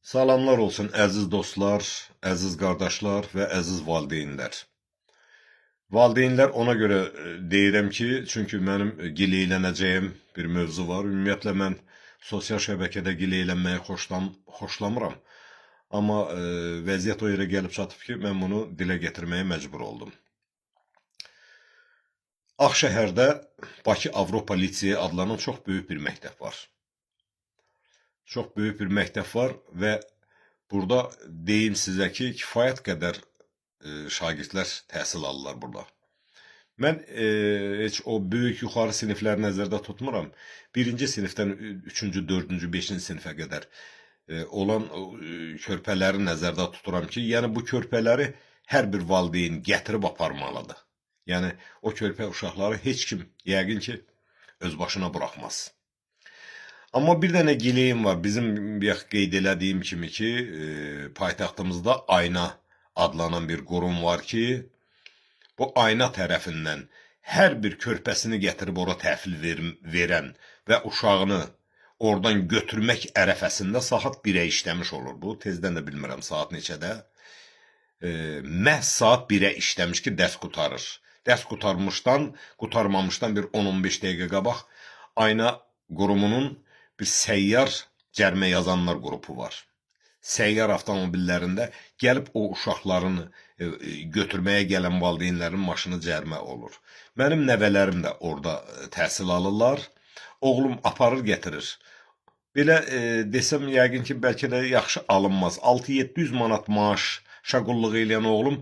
Salamlar olsun əziz dostlar, əziz qardaşlar və əziz valideynlər. Valideynlər ona görə deyirəm ki, çünki mənim gileylənəcəyim bir mövzu var. Ümumiyyətlə mən sosial şəbəkədə gileylənməyi xoşlamıram. Amma vəziyyət o yerə gəlib çatıb ki, mən bunu dilə gətirməyə məcbur oldum. Ağşəhərdə Bakı Avropa Liseyi adlanan çox böyük bir məktəb var. Çox böyük bir məktəb var və burada deyim sizə ki, kifayət qədər şagirdlər təhsil alırlar burada. Mən heç o böyük yuxarı sinifləri nəzərdə tutmuram. Birinci sinifdən 3-cü, 4-cü, 5-ci sinifə qədər olan körpələri nəzərdə tuturam ki, yəni bu körpələri hər bir valideyn gətirib aparmalıdır. Yəni o körpə uşaqları heç kim yəqin ki, öz başına buraxmaz. Amma bir dənə gileyim var. Bizim qeyd elədiyim kimi ki, paytaxtımızda Ayna adlanan bir qurum var ki, bu Ayna tərəfindən hər bir körpəsini gətirib ora təhvil verən və uşağını oradan götürmək ərəfəsində saat 1-ə işləmiş olur. Bu, tezdən də bilmirəm saat neçədə. Məhz saat 1-ə işləmiş ki, dərs qutarır. Dərs qutarmamışdan bir 10-15 dəqiqə qabaq Ayna qurumunun bir səyyar cərmə yazanlar qrupu var. Səyyar avtomobillərində gəlib o uşaqlarını götürməyə gələn valideynlərin maşını cərmə olur. Mənim nəvələrim də orada təhsil alırlar. Oğlum aparır, gətirir. Belə desəm, yəqin ki, bəlkə də yaxşı alınmaz. 6-700 manat maaş şaqulluq eləyən oğlum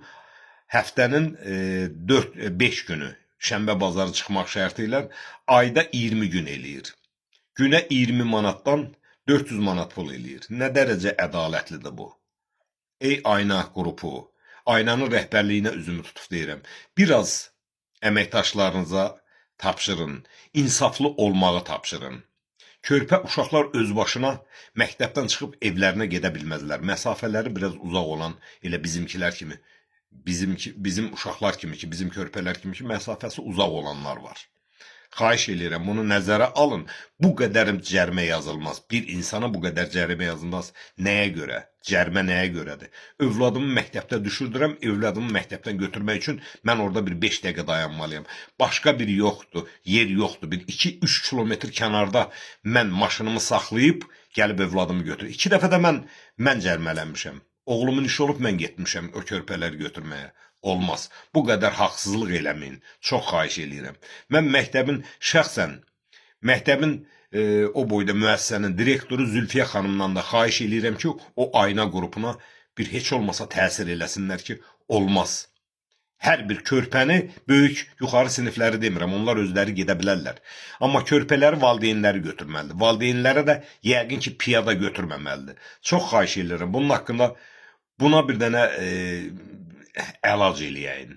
həftənin 4-5 günü şənbə bazarı çıxmaq şərti ilə ayda 20 gün eləyir. Günə 20 manatdan 400 manat pul eləyir. Nə dərəcə ədalətlidir bu? Ey Ayna qrupu, Aynanın rəhbərliyinə üzümü tutub deyirəm. Biraz əməkdaşlarınıza tapşırın, insaflı olmağı tapşırın. Körpə uşaqlar öz başına məktəbdən çıxıb evlərinə gedə bilməzlər. Məsafələri biraz uzaq olan elə bizimkilər kimi, bizim uşaqlar kimi ki, bizim körpələr kimi ki, məsafəsi uzaq olanlar var. Xahiş edirəm, bunu nəzərə alın. Bu qədər cərmə yazılmaz. Bir insana bu qədər cərmə yazılmaz. Nəyə görə? Cərmə nəyə görədir? Övladımı məktəbdə düşürdürəm, övladımı məktəbdən götürmək üçün mən orada bir 5 dəqiqə dayanmalıyam. Başqa biri yoxdur, yer yoxdur. Bir 2-3 kilometr kənarda mən maşınımı saxlayıb, gəlib övladımı götürür. 2 dəfə də mən cərmələnmişəm. Oğlumun işi olub, mən getmişəm o körpələri götürməyə. Olmaz. Bu qədər haqsızlıq eləməyin. Çox xahiş edirəm. Mən şəxsən məktəbin o boyda müəssisənin direktoru Zülfiyə xanımdan da xahiş edirəm ki, o Ayna qrupuna bir heç olmasa təsir eləsinlər ki, olmaz. Hər bir körpəni, böyük, yuxarı sinifləri demirəm, onlar özləri gedə bilərlər. Amma körpələri valideynləri götürməlidir. Valideynlərə də yəqin ki, piyada götürməməlidir. Çox xahiş edirəm. Bunun haqqında buna bir dənə əlac eləyəyin.